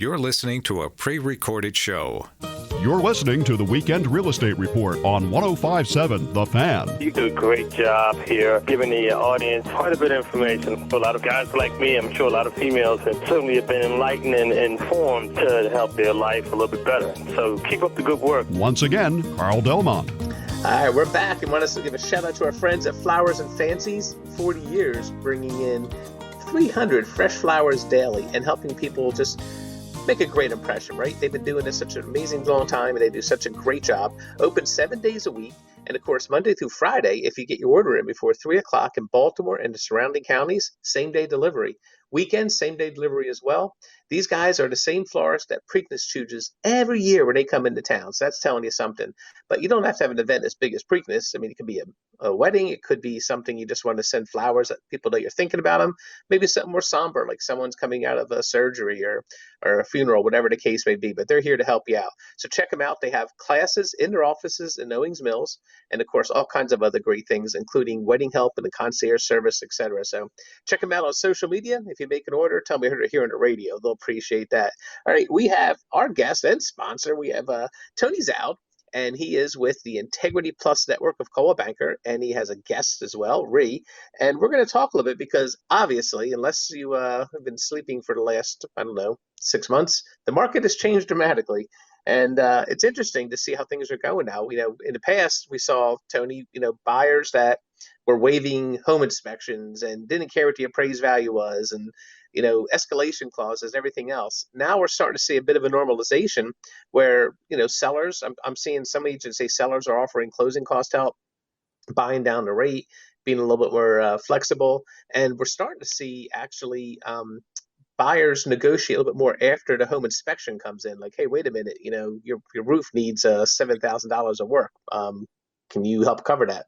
You're listening to a pre-recorded show. You're listening to the Weekend Real Estate Report on 105.7 The Fan. You do a great job here giving the audience quite a bit of information. For a lot of guys like me, I'm sure a lot of females have certainly have been enlightened and informed to help their life a little bit better. So keep up the good work. Once again, Carl Delmont. All right, we're back and want us to give a shout out to our friends at Flowers and Fancies. 40 years bringing in 300 fresh flowers daily and helping people just make a great impression, right? They've been doing this such an amazing long time and they do such a great job. Open 7 days a week. And of course, Monday through Friday, if you get your order in before 3 o'clock in Baltimore and the surrounding counties, same day delivery. Weekends, same day delivery as well. These guys are the same florist that Preakness chooses every year when they come into town. So that's telling you something. But you don't have to have an event as big as Preakness. I mean, it could be a wedding. It could be something you just want to send flowers that people know you're thinking about them. Maybe something more somber, like someone's coming out of a surgery or a funeral, whatever the case may be. But they're here to help you out. So check them out. They have classes in their offices in Owings Mills. And of course, all kinds of other great things, including wedding help and the concierge service, etc. So check them out on social media. If you make an order, tell me here on the radio. They'll appreciate that. All right, we have our guest and sponsor. We have Tony Zowd, and he is with the Integrity Plus network of Coldwell Banker, and he has a guest as well, Ree. And we're going to talk a little bit because obviously, unless you have been sleeping for the last, 6 months, the market has changed dramatically. And it's interesting to see how things are going now. In the past, we saw, Tony, buyers that were waiving home inspections and didn't care what the appraised value was and, escalation clauses and everything else. Now we're starting to see a bit of a normalization where, sellers, I'm seeing some agents say sellers are offering closing cost help, buying down the rate, being a little bit more flexible. And we're starting to see actually buyers negotiate a little bit more after the home inspection comes in. Like, hey, wait a minute, your roof needs $7,000 of work. Can you help cover that?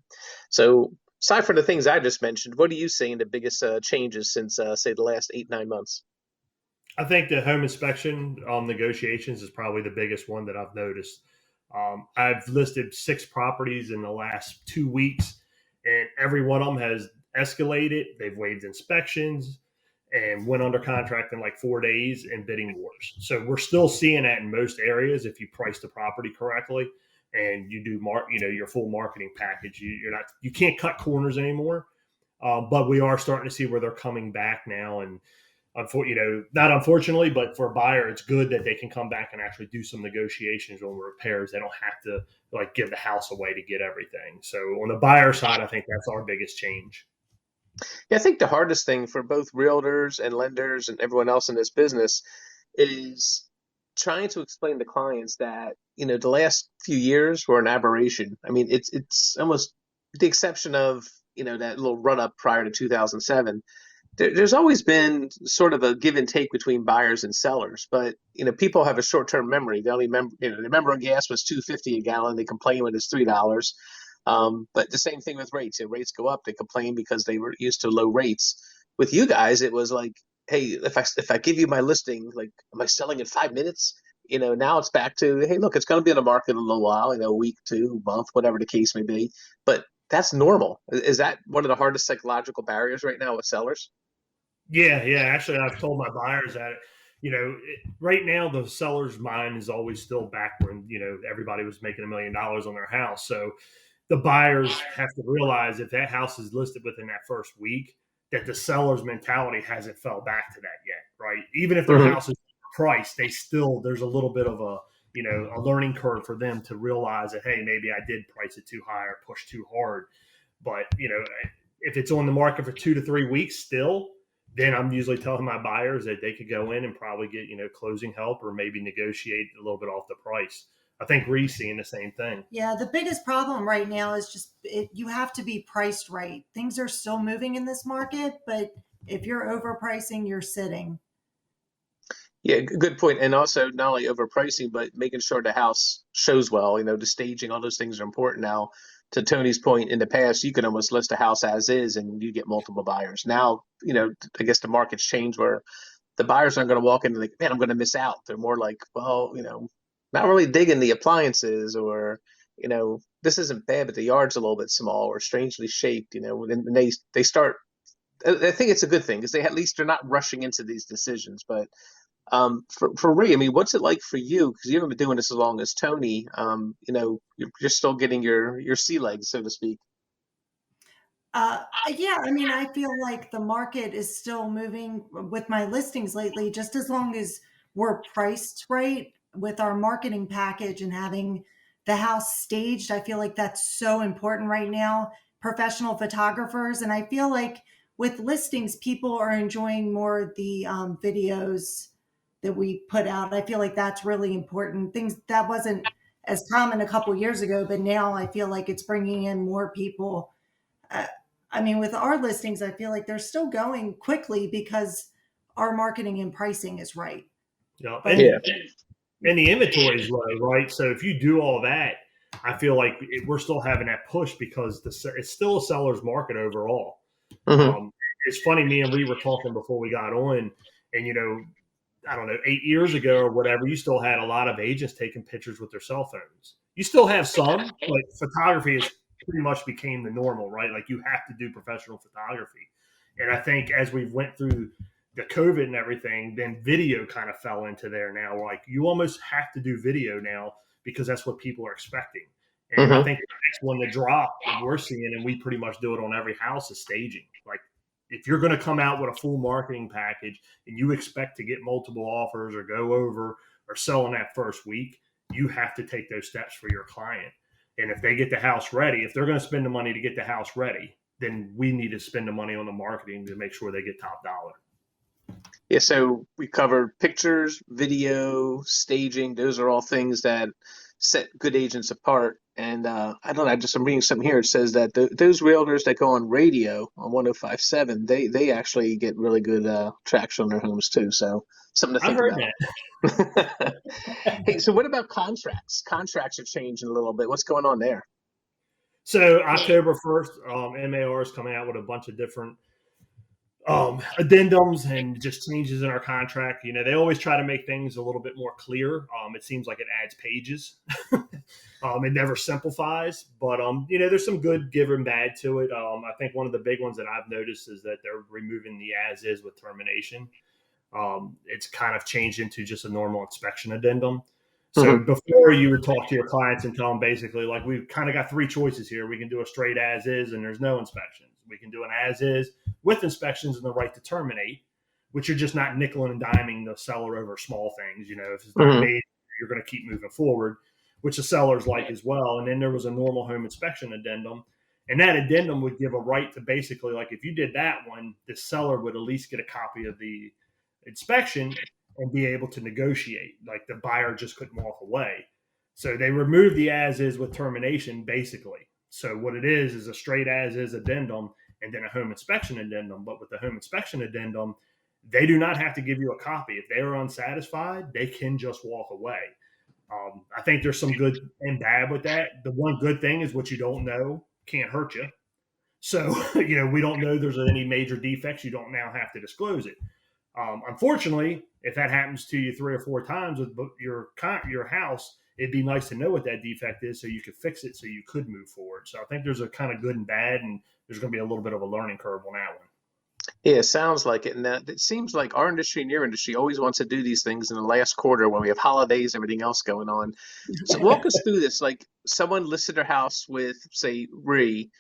So aside from the things I just mentioned, what are you seeing the biggest changes since, say, the last 8-9 months? I think the home inspection negotiations is probably the biggest one that I've noticed. I've listed 6 properties in the last 2 weeks, and every one of them has escalated. They've waived inspections and went under contract in like 4 days in bidding wars. So we're still seeing that in most areas if you price the property correctly and you do your full marketing package. You can't cut corners anymore. But we are starting to see where they're coming back now. And not unfortunately, but for a buyer, it's good that they can come back and actually do some negotiations on repairs. They don't have to give the house away to get everything. So on the buyer side, I think that's our biggest change. Yeah, I think the hardest thing for both realtors and lenders and everyone else in this business is trying to explain to clients that, the last few years were an aberration. I mean, it's almost the exception of, that little run up prior to 2007. There's always been sort of a give and take between buyers and sellers, but, people have a short-term memory. They only remember gas was $2.50 a gallon. They complain when it's $3. But the same thing with rates. If rates go up, they complain because they were used to low rates. With you guys, it was like, hey, if I give you my listing, like, am I selling in 5 minutes? Now it's back to, hey, look, it's going to be in the market in a little while, a week, 2 month, whatever the case may be. But that's normal. Is that one of the hardest psychological barriers right now with sellers? Yeah. Actually, I've told my buyers that, right now the seller's mind is always still back when, everybody was making $1 million on their house. So the buyers have to realize if that house is listed within that first week, that the seller's mentality hasn't fell back to that yet, right? Even if their house is priced, there's a little bit of a learning curve for them to realize that, hey, maybe I did price it too high or push too hard. But, if it's on the market for 2 to 3 weeks still, then I'm usually telling my buyers that they could go in and probably get, closing help or maybe negotiate a little bit off the price. I think Ree's seeing the same thing. Yeah, the biggest problem right now is just you have to be priced right. Things are still moving in this market, but if you're overpricing, you're sitting. Yeah, good point. And also not only overpricing, but making sure the house shows well. The staging, all those things are important now. To Tony's point, in the past, you could almost list a house as is and you get multiple buyers. Now, I guess the market's changed where the buyers aren't going to walk in and like, man, I'm going to miss out. They're more like, well, not really digging the appliances or, this isn't bad, but the yard's a little bit small or strangely shaped, and they start, I think it's a good thing because at least they're not rushing into these decisions. But For Ree, I mean, what's it like for you? Because you haven't been doing this as long as Tony. You're still getting your sea legs, so to speak. Yeah, I mean, I feel like the market is still moving with my listings lately, just as long as we're priced right with our marketing package and having the house staged. I feel like that's so important right now. Professional photographers. And I feel like with listings, people are enjoying more the videos that we put out. I feel like that's really important. Things that wasn't as common a couple years ago, but now I feel like it's bringing in more people. Uh, I mean, with our listings, I feel like they're still going quickly because our marketing and pricing is right. Yeah. But And the inventory is low, right? So if you do all that, I feel like we're still having that push because it's still a seller's market overall. Mm-hmm. It's funny, me and Lee were talking before we got on, and I don't know, 8 years ago or whatever, you still had a lot of agents taking pictures with their cell phones. You still have some, but photography is pretty much became the normal, right? Like you have to do professional photography. And I think as we went through the COVID and everything, then video kind of fell into there now. Like you almost have to do video now because that's what people are expecting. And I think the next one to drop that we're seeing, and we pretty much do it on every house, is staging. Like if you're going to come out with a full marketing package and you expect to get multiple offers or go over or sell in that first week, you have to take those steps for your client. And if they get the house ready, if they're going to spend the money to get the house ready, then we need to spend the money on the marketing to make sure they get top dollar. Yeah, so we covered pictures, video, staging. Those are all things that set good agents apart. And I don't know, I'm reading something here. It says that those realtors that go on radio on 105.7, they actually get really good traction on their homes too. So something to think about. That. Hey, so what about contracts? Contracts are changing a little bit. What's going on there? So October 1st, MAR is coming out with a bunch of different addendums and just changes in our contract. They always try to make things a little bit more clear. It seems like it adds pages. It never simplifies, but there's some good give and bad to it. I think one of the big ones that I've noticed is that they're removing the as is with termination. It's kind of changed into just a normal inspection addendum. So before you would talk to your clients and tell them basically like we've kind of got three choices here. We can do a straight as is and there's no inspections. We can do an as is with inspections and the right to terminate, which are just not nickel and diming the seller over small things. If it's not made, you're going to keep moving forward, which the sellers like as well. And then there was a normal home inspection addendum. And that addendum would give a right to basically like if you did that one, the seller would at least get a copy of the inspection and be able to negotiate. Like the buyer just couldn't walk away. So they removed the as is with termination basically. So what it is a straight as is addendum and then a home inspection addendum. But with the home inspection addendum, they do not have to give you a copy. If they are unsatisfied, they can just walk away. I think there's some good and bad with that. The one good thing is what you don't know can't hurt you. So, we don't know there's any major defects. You don't now have to disclose it. Unfortunately, if that happens to you 3 or 4 times with your house, it'd be nice to know what that defect is so you could fix it so you could move forward. So I think there's a kind of good and bad, and there's going to be a little bit of a learning curve on that one. Yeah, it sounds like it. And it seems like our industry and your industry always wants to do these things in the last quarter when we have holidays, everything else going on. So walk us through this. Like someone listed their house with, say, Ree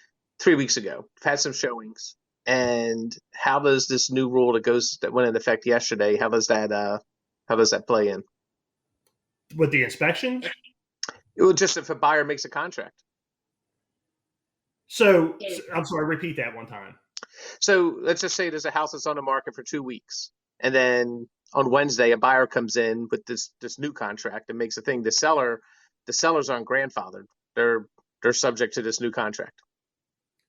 3 weeks ago, had some showings. And how does this new rule that went into effect yesterday, how does that play in? With the inspection? It was just if a buyer makes a contract. So I'm sorry, repeat that one time. So let's just say there's a house that's on the market for 2 weeks. And then on Wednesday, a buyer comes in with this new contract and makes a thing. The sellers aren't grandfathered. They're subject to this new contract.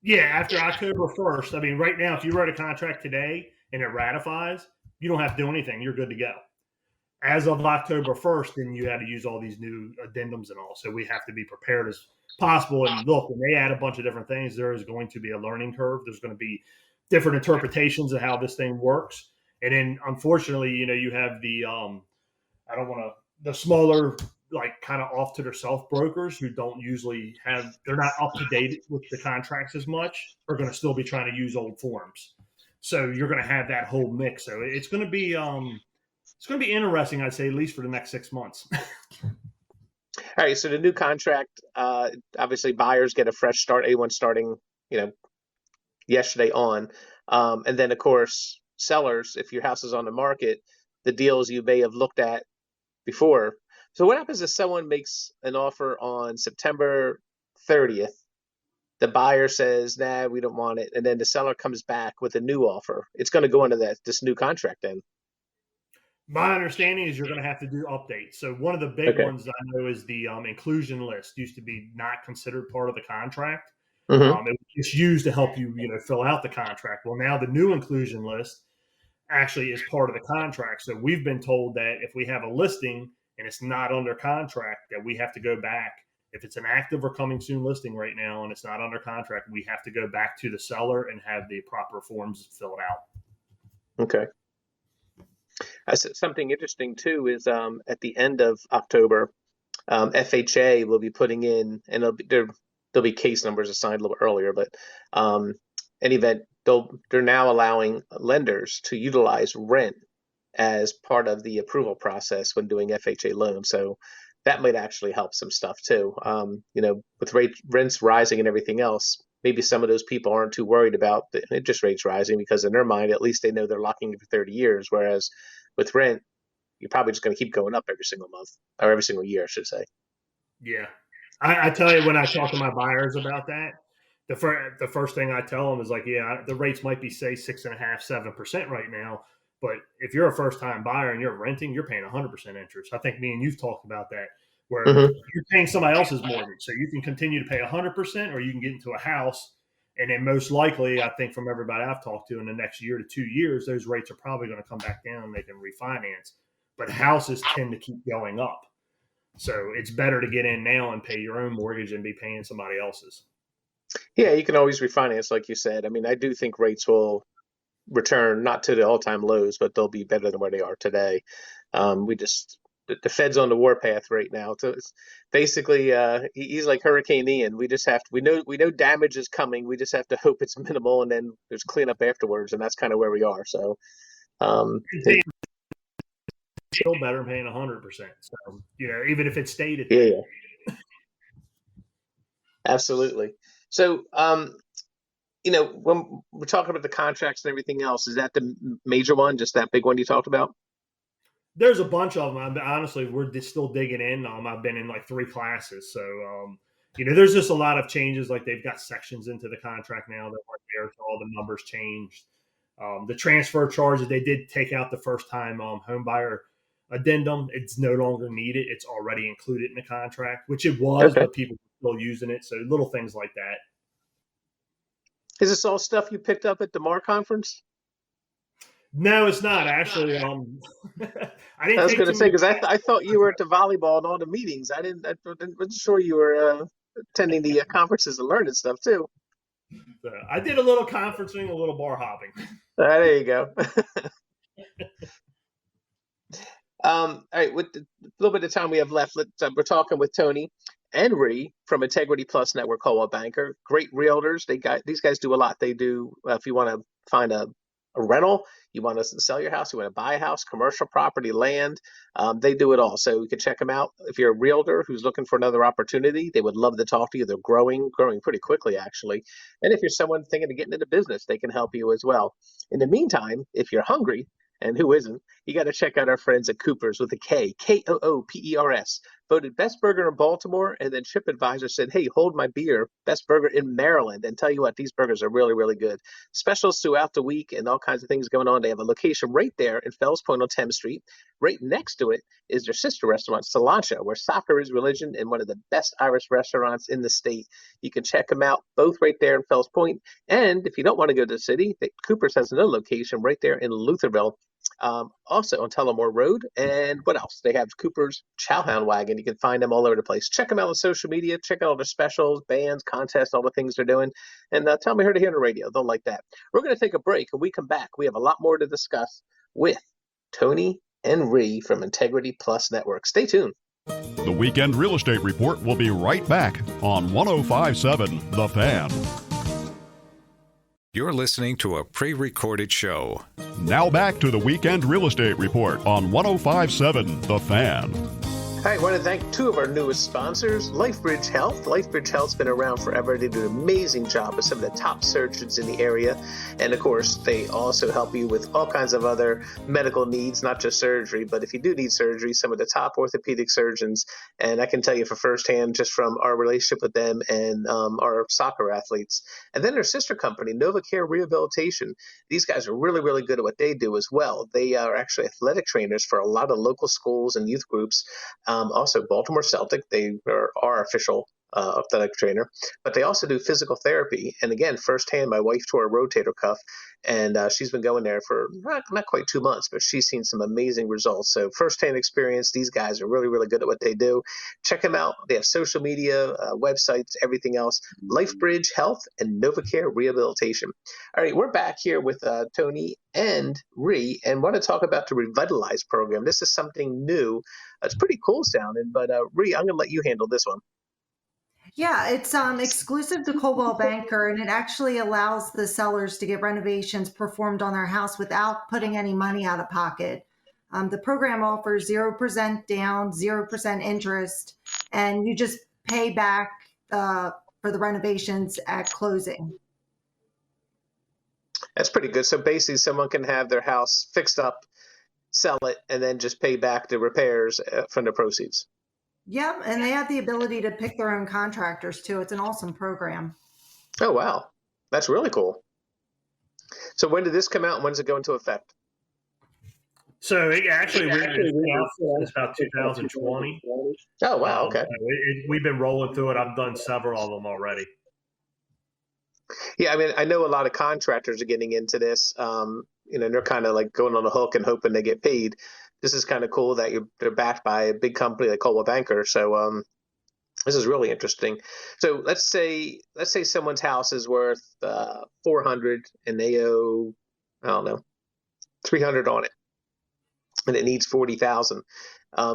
Yeah, after October 1st. I mean, right now, if you write a contract today and it ratifies, you don't have to do anything. You're good to go. As of October 1st, then you had to use all these new addendums and all. So we have to be prepared as possible. And look, when they add a bunch of different things, there is going to be a learning curve. There's going to be different interpretations of how this thing works. And then, unfortunately, you have the smaller, like kind of off to themselves brokers who don't usually they're not up to date with the contracts as much, are going to still be trying to use old forms. So you're going to have that whole mix. So it's going to be it's going to be interesting, I'd say, at least for the next 6 months. All right, so the new contract, obviously buyers get a fresh start. Anyone starting, yesterday on, and then of course sellers, if your house is on the market, the deals you may have looked at before. So what happens if someone makes an offer on September 30th? The buyer says, "Nah, we don't want it," and then the seller comes back with a new offer. It's going to go into this new contract then. My understanding is you're going to have to do updates. So one of the big ones I know is the inclusion list used to be not considered part of the contract. Mm-hmm. It was just used to help you, fill out the contract. Well, now the new inclusion list actually is part of the contract. So we've been told that if we have a listing and it's not under contract, that we have to go back. If it's an active or coming soon listing right now and it's not under contract, we have to go back to the seller and have the proper forms filled out. Okay. Something interesting too is at the end of October, FHA will be putting in, and there'll be case numbers assigned a little earlier, but any event, they're now allowing lenders to utilize rent as part of the approval process when doing FHA loans. So that might actually help some stuff too. With rents rising and everything else, maybe some of those people aren't too worried about the interest rates rising because in their mind, at least they know they're locking in for 30 years. Whereas with rent, you're probably just going to keep going up every single month or every single year, I should say. Yeah. I tell you, when I talk to my buyers about that, the first thing I tell them is like, yeah, the rates might be, say, 6.5%, 7% right now. But if you're a first-time buyer and you're renting, you're paying 100% interest. I think me and you've talked about that, where you're paying somebody else's mortgage. So you can continue to pay 100%, or you can get into a house. And then most likely, I think from everybody I've talked to, in the next year to 2 years, those rates are probably going to come back down and they can refinance. But houses tend to keep going up. So it's better to get in now and pay your own mortgage and be paying somebody else's. Yeah, you can always refinance, like you said. I mean, I do think rates will return not to the all-time lows, but they'll be better than where they are today. The Fed's on the warpath right now. So it's basically, he's like Hurricane Ian. We know damage is coming. We just have to hope it's minimal, and then there's cleanup afterwards, and that's kind of where we are. So, still better than paying 100%. So, even if it stayed at yeah, absolutely. So, when we're talking about the contracts and everything else, is that the major one, just that big one you talked about? There's a bunch of them. Honestly, we're just still digging in. I've been in like 3 classes. So, there's just a lot of changes. Like they've got sections into the contract now that weren't there, so all the numbers changed. The transfer charges, they did take out the first time home buyer addendum. It's no longer needed. It's already included in the contract, which it was, but people are still using it. So little things like that. Is this all stuff you picked up at the MAR conference? No, it's not actually. I was going to say, because I thought you were at the volleyball and all the meetings. I wasn't sure you were attending the conferences and learning stuff too. So I did a little conferencing, a little bar hopping. There you go. All right, with the little bit of time we have left, we're talking with Tony and Ree from Integrity Plus Network, Coldwell Banker. Great realtors. These guys do a lot. They do, if you want to find a rental, you want to sell your house, you want to buy a house, commercial property, land, they do it all. So you can check them out. If you're a realtor who's looking for another opportunity, they would love to talk to you. They're growing pretty quickly, actually. And if you're someone thinking of getting into business, they can help you as well. In the meantime, if you're hungry, and who isn't, you got to check out our friends at Cooper's with a K, Koopers, voted best burger in Baltimore. And then TripAdvisor said, hey, hold my beer, best burger in Maryland. And tell you what, these burgers are really, really good. Specials throughout the week and all kinds of things going on. They have a location right there in Fells Point on 10th Street. Right next to it is their sister restaurant, Cilantro, where soccer is religion and one of the best Irish restaurants in the state. You can check them out both right there in Fells Point. And if you don't want to go to the city, Cooper's has another location right there in Lutherville. Also on Tullamore Road. And what else? They have Cooper's Chowhound Wagon. You can find them all over the place. Check them out on social media. Check out all their specials, bands, contests, all the things they're doing. And tell me, heard it here on the radio. They'll like that. We're going to take a break. When we come back, we have a lot more to discuss with Tony and Ree from Integrity Plus Network. Stay tuned. The Weekend Real Estate Report will be right back on 105.7 The Fan. You're listening to a pre-recorded show. Now back to the Weekend Real Estate Report on 105.7 The Fan. Hi, I want to thank two of our newest sponsors, LifeBridge Health. LifeBridge Health's been around forever. They do an amazing job with some of the top surgeons in the area. And of course, they also help you with all kinds of other medical needs, not just surgery. But if you do need surgery, some of the top orthopedic surgeons. And I can tell you for firsthand, just from our relationship with them and our soccer athletes. And then their sister company, NovaCare Rehabilitation. These guys are really, really good at what they do as well. They are actually athletic trainers for a lot of local schools and youth groups. Also, Baltimore Celtic, they are our official athletic trainer, but they also do physical therapy. And again, firsthand, my wife tore a rotator cuff, and she's been going there for not quite 2 months, but she's seen some amazing results. So firsthand experience, these guys are really, really good at what they do. Check them out. They have social media, websites, everything else. LifeBridge Health and NovaCare Rehabilitation. All right, we're back here with Tony and Ree, and want to talk about the Revitalize program. This is something new. It's pretty cool sounding, but Ree, I'm going to let you handle this one. Yeah, it's exclusive to Coldwell Banker, and it actually allows the sellers to get renovations performed on their house without putting any money out of pocket. The program offers 0% down, 0% interest, and you just pay back for the renovations at closing. That's pretty good. So basically, someone can have their house fixed up, sell it, and then just pay back the repairs from the proceeds. Yep, and they have the ability to pick their own contractors too. It's an awesome program. Oh, wow. That's really cool. So when did this come out and when does it go into effect? So it actually it's about 2020. Oh, wow. Okay. We've been rolling through it. I've done several of them already. Yeah, I mean, I know a lot of contractors are getting into this. They're kind of like going on the hook and hoping they get paid. This is kind of cool that they're backed by a big company like Coldwell Banker. So this is really interesting. So let's say someone's house is worth $400 and they owe, I don't know, $300 on it, and it needs $40,000.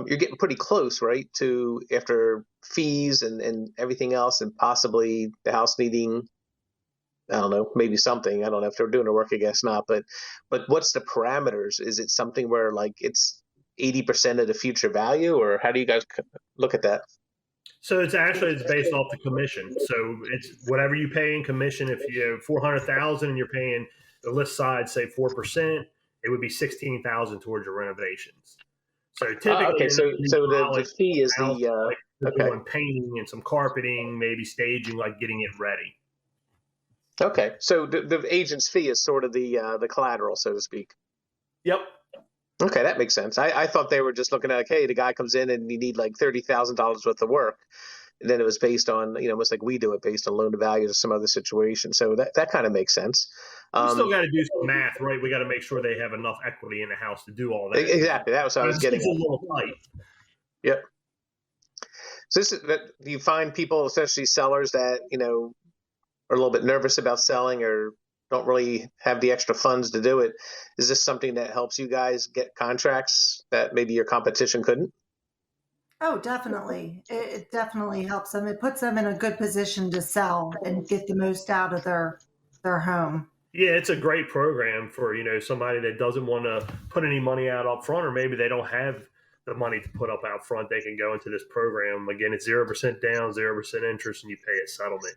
You're getting pretty close, right, to after fees and everything else, and possibly the house needing, I don't know, maybe something. I don't know if they're doing the work, I guess not. But what's the parameters? Is it something where like it's 80% of the future value, or how do you guys look at that? So it's based off the commission. So it's whatever you pay in commission. If you have 400,000 and you're paying the list side, say 4%, it would be 16,000 towards your renovations. So typically, okay. So the fee is doing painting and some carpeting, maybe staging, like getting it ready. Okay, so the agent's fee is sort of the collateral, so to speak. Yep. Okay, that makes sense. I thought they were just looking at, like, hey, the guy comes in and you need like $30,000 worth of work. And then it was based on, almost like we do it based on loan to value or some other situation. So that kind of makes sense. We still got to do some math, right? We got to make sure they have enough equity in the house to do all that. Exactly. That was what I was getting at. A little tight. Yep. So do you find people, especially sellers, that, are a little bit nervous about selling or don't really have the extra funds to do it? Is this something that helps you guys get contracts that maybe your competition couldn't? Oh, definitely. It definitely helps them. It puts them in a good position to sell and get the most out of their home. Yeah, it's a great program for, somebody that doesn't want to put any money out up front, or maybe they don't have the money to put up out front. They can go into this program. Again, it's 0% down, 0% interest, and you pay a settlement.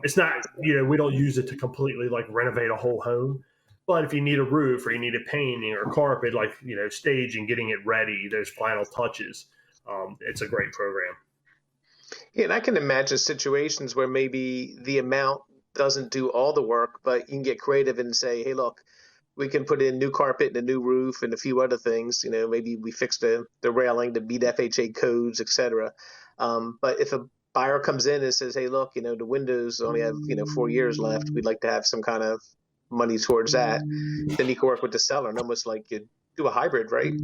It's not, we don't use it to completely like renovate a whole home, but if you need a roof or you need a painting or carpet, like, staging, getting it ready, those final touches, it's a great program. Yeah, and I can imagine situations where maybe the amount doesn't do all the work, but you can get creative and say, hey, look, we can put in new carpet and a new roof and a few other things. Maybe we fix the railing to meet FHA codes, et cetera. But if a buyer comes in and says, hey, look, the windows only have, 4 years left. We'd like to have some kind of money towards that. Then you can work with the seller and almost like you do a hybrid, right?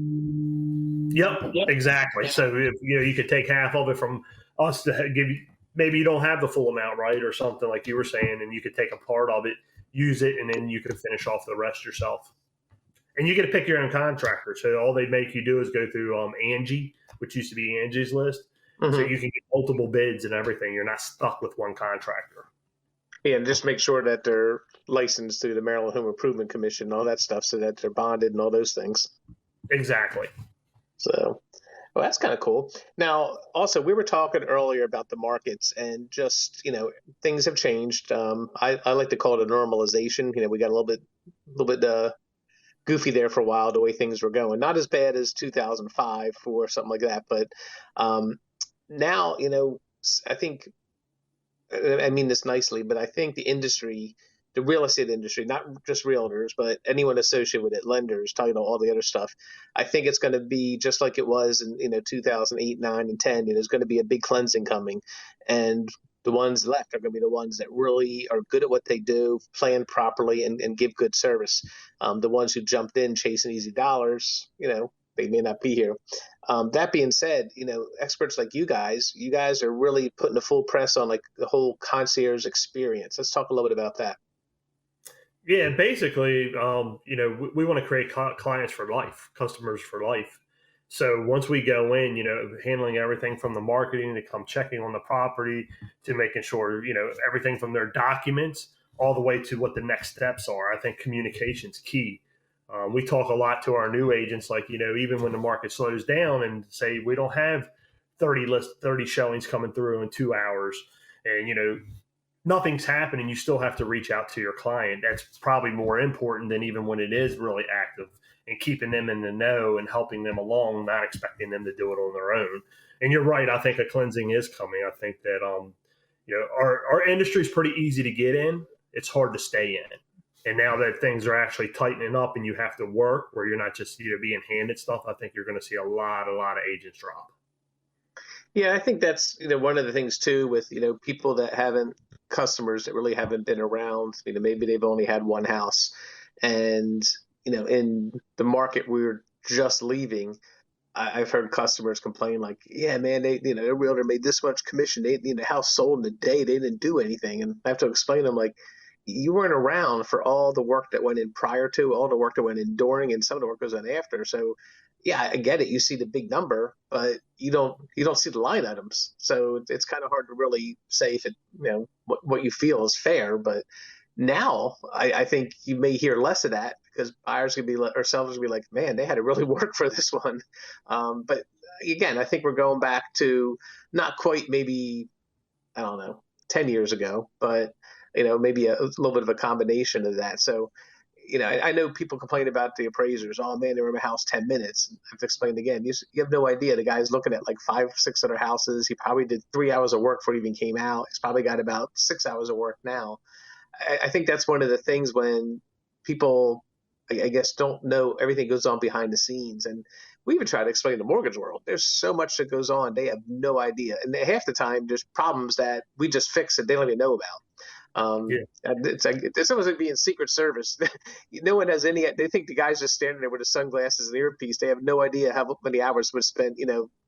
Yep, exactly. So if, you could take half of it from us to give you, maybe you don't have the full amount, right? Or something like you were saying, and you could take a part of it, use it, and then you can finish off the rest yourself. And you get to pick your own contractor. So all they make you do is go through Angie, which used to be Angie's List. Mm-hmm. So you can get multiple bids and everything. You're not stuck with one contractor. Yeah, and just make sure that they're licensed through the Maryland Home Improvement Commission, all that stuff, so that they're bonded and all those things. Exactly. So, well, that's kind of cool. Now, also, we were talking earlier about the markets and just, things have changed. I like to call it a normalization. We got a little bit goofy there for a while, the way things were going. Not as bad as 2005 or something like that, but now, I think, I mean this nicely, but I think the real estate industry, not just realtors, but anyone associated with it, lenders, title, all the other stuff, I think it's going to be just like it was in 2008, 9, and 10. There's going to be a big cleansing coming, and the ones left are going to be the ones that really are good at what they do, plan properly, and give good service. The ones who jumped in chasing easy dollars, they may not be here. That being said, experts like you guys are really putting a full press on like the whole concierge experience. Let's talk a little bit about that. Yeah, basically, we want to create clients for life, customers for life. So once we go in, handling everything from the marketing to come checking on the property to making sure, everything from their documents all the way to what the next steps are. I think communication's key. We talk a lot to our new agents, like, even when the market slows down and say we don't have 30 showings coming through in 2 hours and, nothing's happening, you still have to reach out to your client. That's probably more important than even when it is really active, and keeping them in the know and helping them along, not expecting them to do it on their own. And you're right. I think a cleansing is coming. I think that, our industry is pretty easy to get in. It's hard to stay in. And now that things are actually tightening up and you have to work where you're not just being handed stuff, I think you're going to see a lot of agents drop. Yeah, I think that's one of the things too with people that haven't customers that really haven't been around. Maybe they've only had one house, and in the market we were just leaving, I've heard customers complain like, yeah, man, their realtor made this much commission. The house sold in a day. They didn't do anything, and I have to explain to them like, you weren't around for all the work that went in prior to, all the work that went in during, and some of the work goes on after. So yeah, I get it. You see the big number, but you don't see the line items. So it's kind of hard to really say if it, what you feel is fair. But now I think you may hear less of that because buyers could be or sellers would be like, man, they had to really work for this one. But again, I think we're going back to not quite maybe, I don't know, 10 years ago, but maybe a little bit of a combination of that. So, I know people complain about the appraisers. Oh man, they were in my house 10 minutes. I have to explain again. You have no idea. The guy's looking at like 5, 6 other houses. He probably did 3 hours of work before he even came out. He's probably got about 6 hours of work now. I think that's one of the things when people, I guess, don't know everything goes on behind the scenes. And we even try to explain the mortgage world. There's so much that goes on. They have no idea. And half the time there's problems that we just fix that they don't even know about. It's almost like being Secret Service. No one has any. They think the guy's just standing there with his sunglasses and earpiece. They have no idea how many hours was spent,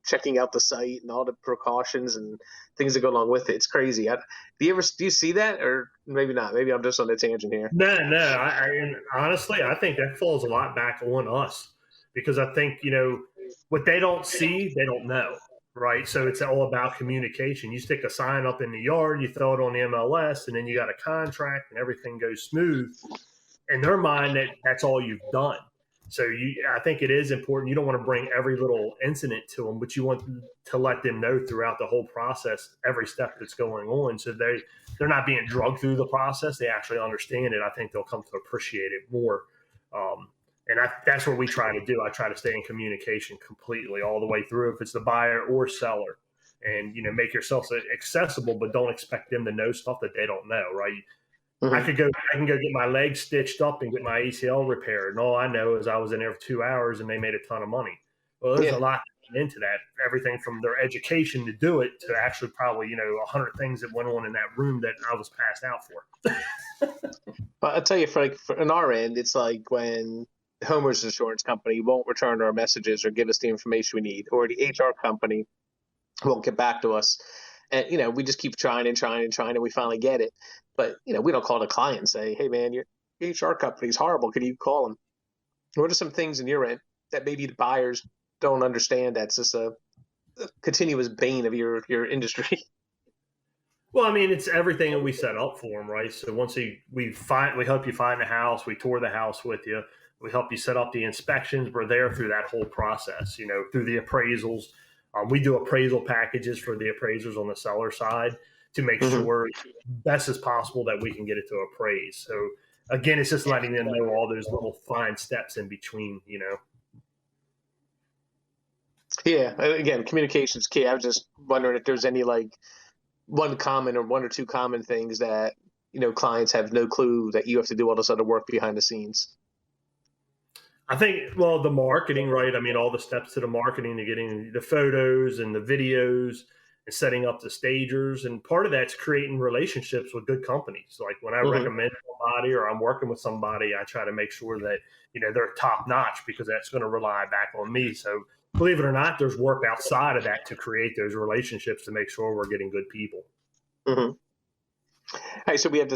checking out the site and all the precautions and things that go along with it. It's crazy. Do you see that, or maybe not? Maybe I'm just on a tangent here. No. And honestly, I think that falls a lot back on us because I think what they don't see, they don't know. Right. So it's all about communication. You stick a sign up in the yard, you throw it on the MLS, and then you got a contract and everything goes smooth. In their mind, that's all you've done. So I think it is important. You don't want to bring every little incident to them, but you want to let them know throughout the whole process, every step that's going on. So they're not being drugged through the process. They actually understand it. I think they'll come to appreciate it more. And that's what we try to do. I try to stay in communication completely all the way through, if it's the buyer or seller, and make yourself accessible, but don't expect them to know stuff that they don't know. Right? Mm-hmm. I can go get my leg stitched up and get my ACL repaired, and all I know is I was in there for 2 hours and they made a ton of money. Well, there's a lot into that. Everything from their education to do it to actually probably 100 things that went on in that room that I was passed out for. Well, I'll tell you, Frank, on our end, it's like when the homeowners insurance company won't return our messages or give us the information we need, or the HR company won't get back to us. And, we just keep trying and we finally get it. But, we don't call the client and say, hey, man, your HR company's horrible. Can you call them? What are some things in your end that maybe the buyers don't understand that's just a continuous bane of your industry? Well, I mean, it's everything that we set up for them, right? So once we help you find the house, we tour the house with you, we help you set up the inspections. We're there through that whole process, through the appraisals. We do appraisal packages for the appraisers on the seller side to make sure best as possible that we can get it to appraise. So again, it's just letting them know all those little fine steps in between. Yeah. Again, communication's key. I was just wondering if there's any like one or two common things that, clients have no clue that you have to do all this other work behind the scenes. I think, well, the marketing, right? I mean, all the steps to the marketing, to getting the photos and the videos and setting up the stagers. And part of that's creating relationships with good companies. Like when I recommend somebody or I'm working with somebody, I try to make sure that, they're top notch, because that's going to rely back on me. So believe it or not, there's work outside of that to create those relationships to make sure we're getting good people. All right, so we have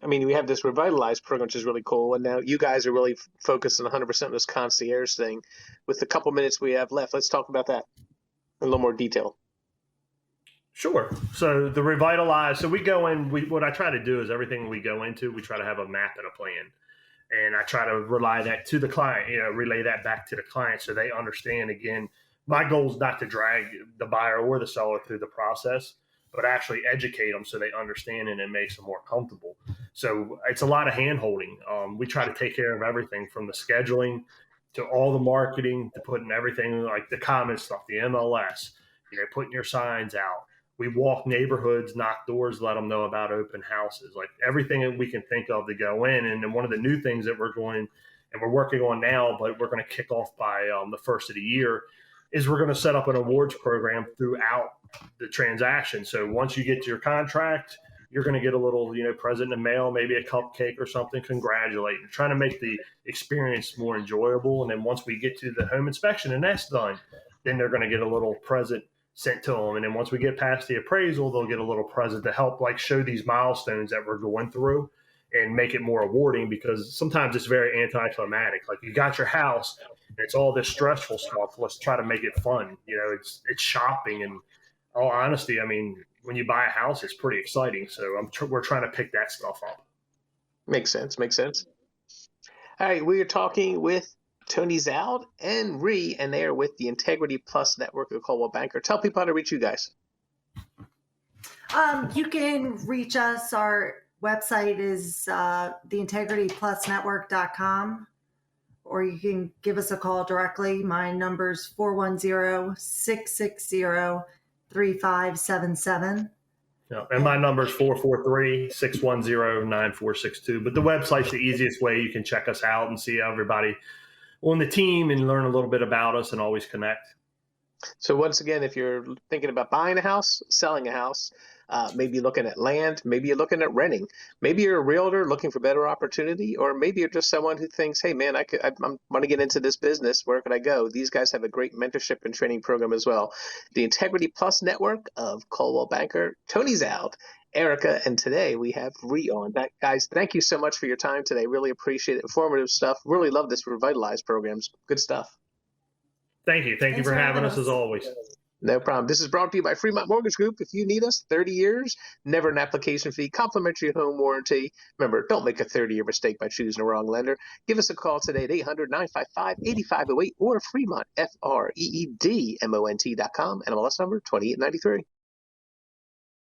we have this revitalized program, which is really cool. And now you guys are really focused on 100% of this concierge thing. With the couple minutes we have left, let's talk about that in a little more detail. Sure. So the revitalized, so we go in, what I try to do is everything we go into, we try to have a map and a plan. And I try to relay that to the client, relay that back to the client so they understand. Again, my goal is not to drag the buyer or the seller through the process, but actually educate them so they understand it and makes them more comfortable. So it's a lot of hand holding. We try to take care of everything from the scheduling to all the marketing to putting everything like the common stuff, the MLS, putting your signs out. We walk neighborhoods, knock doors, let them know about open houses, like everything that we can think of to go in. And then one of the new things that we're working on now, but we're going to kick off by the first of the year, is we're going to set up an awards program throughout the transaction. So once you get to your contract, you're going to get a little, present in the mail, maybe a cupcake or something, congratulating, trying to make the experience more enjoyable. And then once we get to the home inspection and that's done, then they're going to get a little present sent to them. And then once we get past the appraisal, they'll get a little present to help like show these milestones that we're going through and make it more rewarding, because sometimes it's very anticlimactic. Like you got your house and it's all this stressful stuff. Let's try to make it fun. It's shopping, and all honesty, I mean, when you buy a house, it's pretty exciting. So we're trying to pick that stuff up. Makes sense. All right. We are talking with Tony Zowd and Ree, and they are with the Integrity Plus Network of Coldwell Banker. Tell people how to reach you guys. You can reach us. Our website is theintegrityplusnetwork.com, or you can give us a call directly. My number's 410-660-3577. Yeah, and my number is 443-610-9462. But the website's the easiest way. You can check us out and see everybody on the team and learn a little bit about us and always connect. So once again, if you're thinking about buying a house, selling a house, maybe looking at land, maybe you're looking at renting, maybe you're a realtor looking for better opportunity, or maybe you're just someone who thinks, hey man, I want to get into this business. Where could I go? These guys have a great mentorship and training program as well. The Integrity Plus Network of Coldwell Banker, Tony Zowd, Erica, and today we have Ree on. Guys, thank you so much for your time today. Really appreciate it. Informative stuff. Really love this revitalized programs. Good stuff. Thank you. Thank you for having us as always. No problem. This is brought to you by Freedmont Mortgage Group. If you need us, 30 years, never an application fee, complimentary home warranty. Remember, don't make a 30-year mistake by choosing the wrong lender. Give us a call today at 800-955-8508 or Freedmont, FREEDMONT.com, NMLS number 2893.